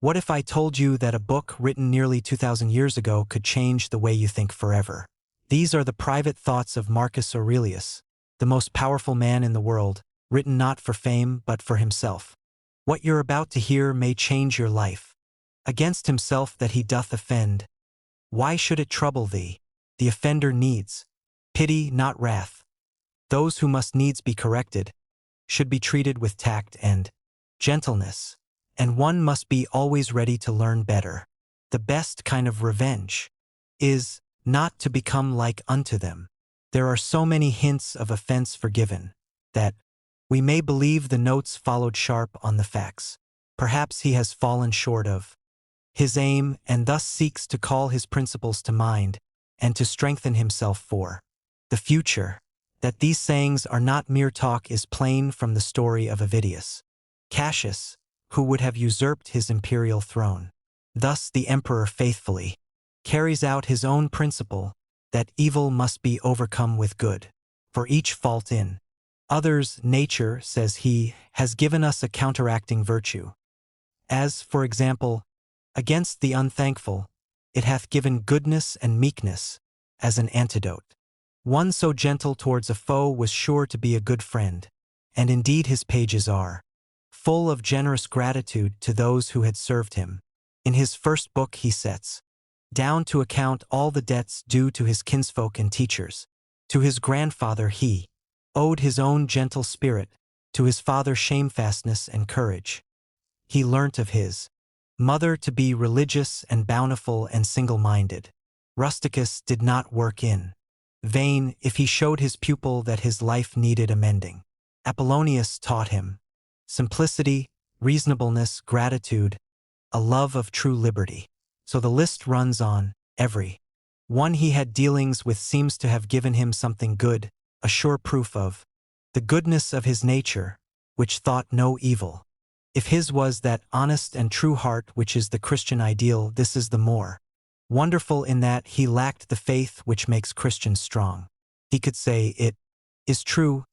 What if I told you that a book written nearly 2,000 years ago could change the way you think forever? These are the private thoughts of Marcus Aurelius, the most powerful man in the world, written not for fame but for himself. What you're about to hear may change your life. Against himself that he doth offend, why should it trouble thee? The offender needs pity, not wrath. Those who must needs be corrected should be treated with tact and gentleness, and one must be always ready to learn better. The best kind of revenge is not to become like unto them. There are so many hints of offense forgiven that we may believe the notes followed sharp on the facts. Perhaps he has fallen short of his aim and thus seeks to call his principles to mind and to strengthen himself for the future. That these sayings are not mere talk is plain from the story of Avidius Cassius, who would have usurped his imperial throne. Thus the emperor faithfully carries out his own principle that evil must be overcome with good. For each fault in others' nature, says he, has given us a counteracting virtue. As, for example, against the unthankful, it hath given goodness and meekness as an antidote. One so gentle towards a foe was sure to be a good friend, and indeed his pages are full of generous gratitude to those who had served him. In his first book he sets down to account all the debts due to his kinsfolk and teachers. To his grandfather he owed his own gentle spirit, to his father shamefastness and courage. He learnt of his mother to be religious and bountiful and single-minded. Rusticus did not work in vain if he showed his pupil that his life needed amending. Apollonius taught him simplicity, reasonableness, gratitude, a love of true liberty. So the list runs on. Every one he had dealings with seems to have given him something good, a sure proof of the goodness of his nature, which thought no evil. If his was that honest and true heart which is the Christian ideal, this is the more wonderful in that he lacked the faith which makes Christians strong. He could say, it is true,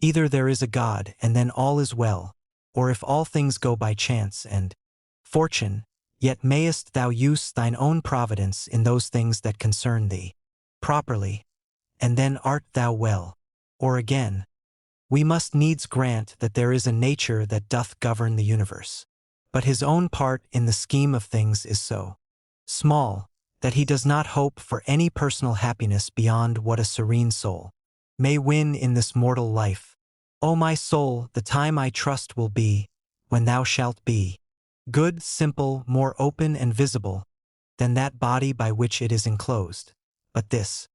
either there is a God and then all is well, or if all things go by chance and fortune, yet mayest thou use thine own providence in those things that concern thee properly, and then art thou well. Or again, we must needs grant that there is a nature that doth govern the universe. But his own part in the scheme of things is so small that he does not hope for any personal happiness beyond what a serene soul may win in this mortal life. O my soul, the time I trust will be when thou shalt be good, simple, more open and visible than that body by which it is enclosed. But this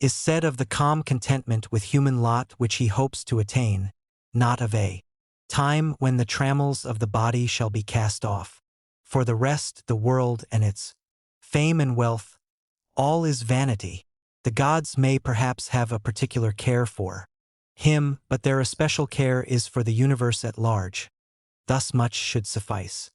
is said of the calm contentment with human lot which he hopes to attain, not of a time when the trammels of the body shall be cast off. For the rest, the world and its fame and wealth, all is vanity. The gods may perhaps have a particular care for him, but their especial care is for the universe at large. Thus much should suffice.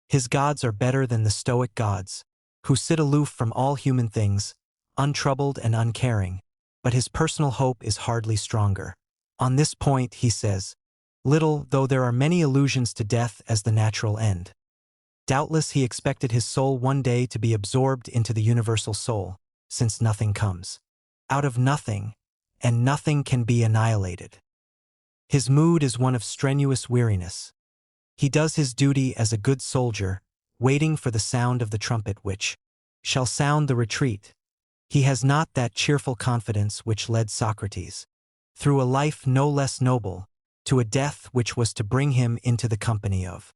His gods are better than the Stoic gods, who sit aloof from all human things, untroubled and uncaring, but his personal hope is hardly stronger. On this point he says little, though there are many allusions to death as the natural end. Doubtless he expected his soul one day to be absorbed into the universal soul, since nothing comes out of nothing, and nothing can be annihilated. His mood is one of strenuous weariness. He does his duty as a good soldier, waiting for the sound of the trumpet which shall sound the retreat. He has not that cheerful confidence which led Socrates, through a life no less noble, to a death which was to bring him into the company of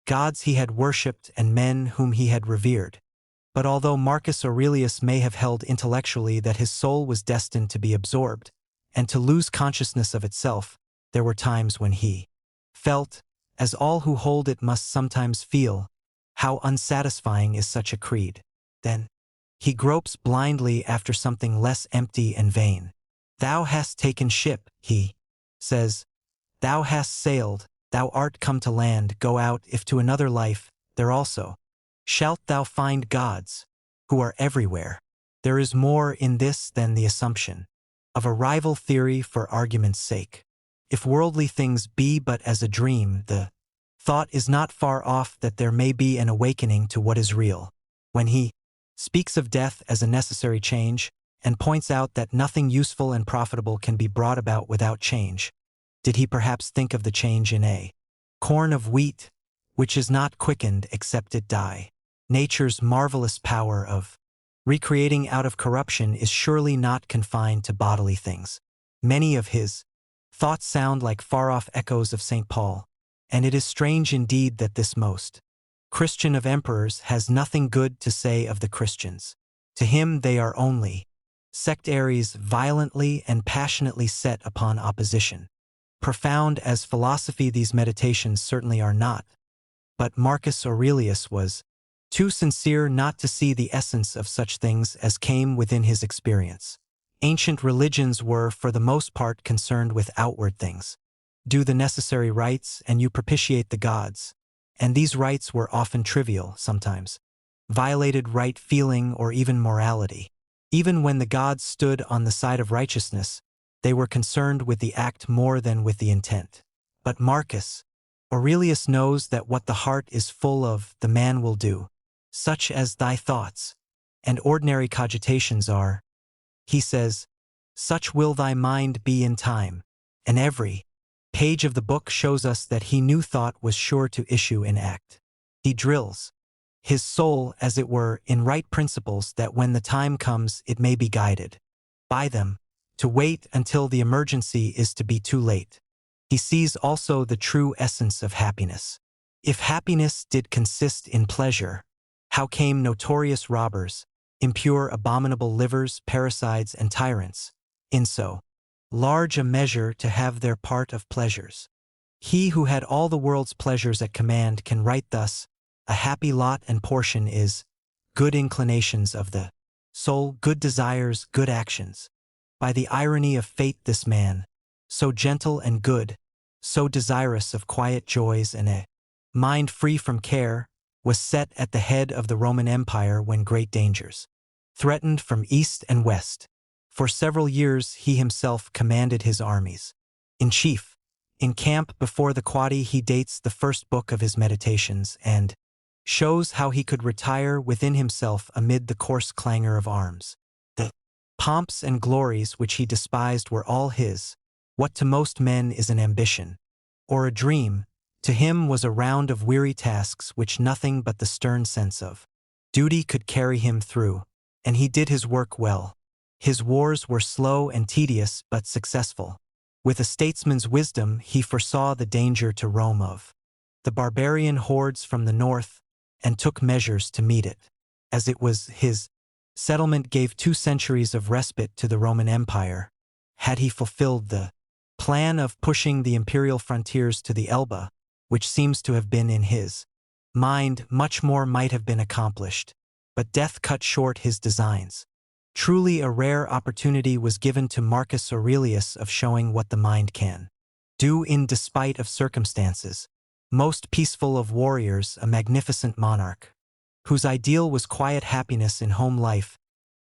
gods he had worshipped and men whom he had revered. But although Marcus Aurelius may have held intellectually that his soul was destined to be absorbed and to lose consciousness of itself, there were times when he felt, as all who hold it must sometimes feel, how unsatisfying is such a creed. Then he gropes blindly after something less empty and vain. Thou hast taken ship, he says. Thou hast sailed, thou art come to land, go out if to another life, there also shalt thou find gods, who are everywhere. There is more in this than the assumption of a rival theory for argument's sake. If worldly things be but as a dream, the thought is not far off that there may be an awakening to what is real. When he speaks of death as a necessary change and points out that nothing useful and profitable can be brought about without change, did he perhaps think of the change in a corn of wheat, which is not quickened except it die? Nature's marvelous power of recreating out of corruption is surely not confined to bodily things. Many of his thoughts sound like far-off echoes of St. Paul, and it is strange indeed that this most Christian of emperors has nothing good to say of the Christians. To him they are only sectaries violently and passionately set upon opposition. Profound as philosophy these meditations certainly are not, but Marcus Aurelius was too sincere not to see the essence of such things as came within his experience. Ancient religions were, for the most part, concerned with outward things. Do the necessary rites, and you propitiate the gods. And these rites were often trivial, sometimes violated right feeling or even morality. Even when the gods stood on the side of righteousness, they were concerned with the act more than with the intent. But Marcus Aurelius knows that what the heart is full of, the man will do, such as thy thoughts and ordinary cogitations are. He says, such will thy mind be in time, and every page of the book shows us that he knew thought was sure to issue in act. He drills his soul, as it were, in right principles that when the time comes it may be guided by them, to wait until the emergency is to be too late. He sees also the true essence of happiness. If happiness did consist in pleasure, how came notorious robbers, impure abominable livers, parricides, and tyrants, in so large a measure to have their part of pleasures? He who had all the world's pleasures at command can write thus, a happy lot and portion is good inclinations of the soul, good desires, good actions. By the irony of fate this man, so gentle and good, so desirous of quiet joys and a mind free from care, was set at the head of the Roman Empire when great dangers threatened from east and west. For several years he himself commanded his armies. In chief, in camp before the Quadi, he dates the first book of his meditations and shows how he could retire within himself amid the coarse clangor of arms. The pomps and glories which he despised were all his. What to most men is an ambition or a dream, to him was a round of weary tasks which nothing but the stern sense of duty could carry him through, and he did his work well. His wars were slow and tedious but successful. With a statesman's wisdom he foresaw the danger to Rome of the barbarian hordes from the north, and took measures to meet it. As it was his settlement gave 2 centuries of respite to the Roman Empire, had he fulfilled the plan of pushing the imperial frontiers to the Elbe, which seems to have been in his mind, much more might have been accomplished. But death cut short his designs. Truly a rare opportunity was given to Marcus Aurelius of showing what the mind can do in despite of circumstances. Most peaceful of warriors, a magnificent monarch, whose ideal was quiet happiness in home life,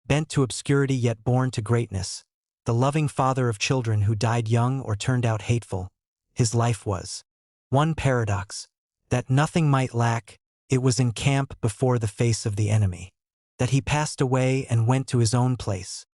bent to obscurity yet born to greatness, the loving father of children who died young or turned out hateful. His life was one paradox, that nothing might lack, it was in camp before the face of the enemy, that he passed away and went to his own place,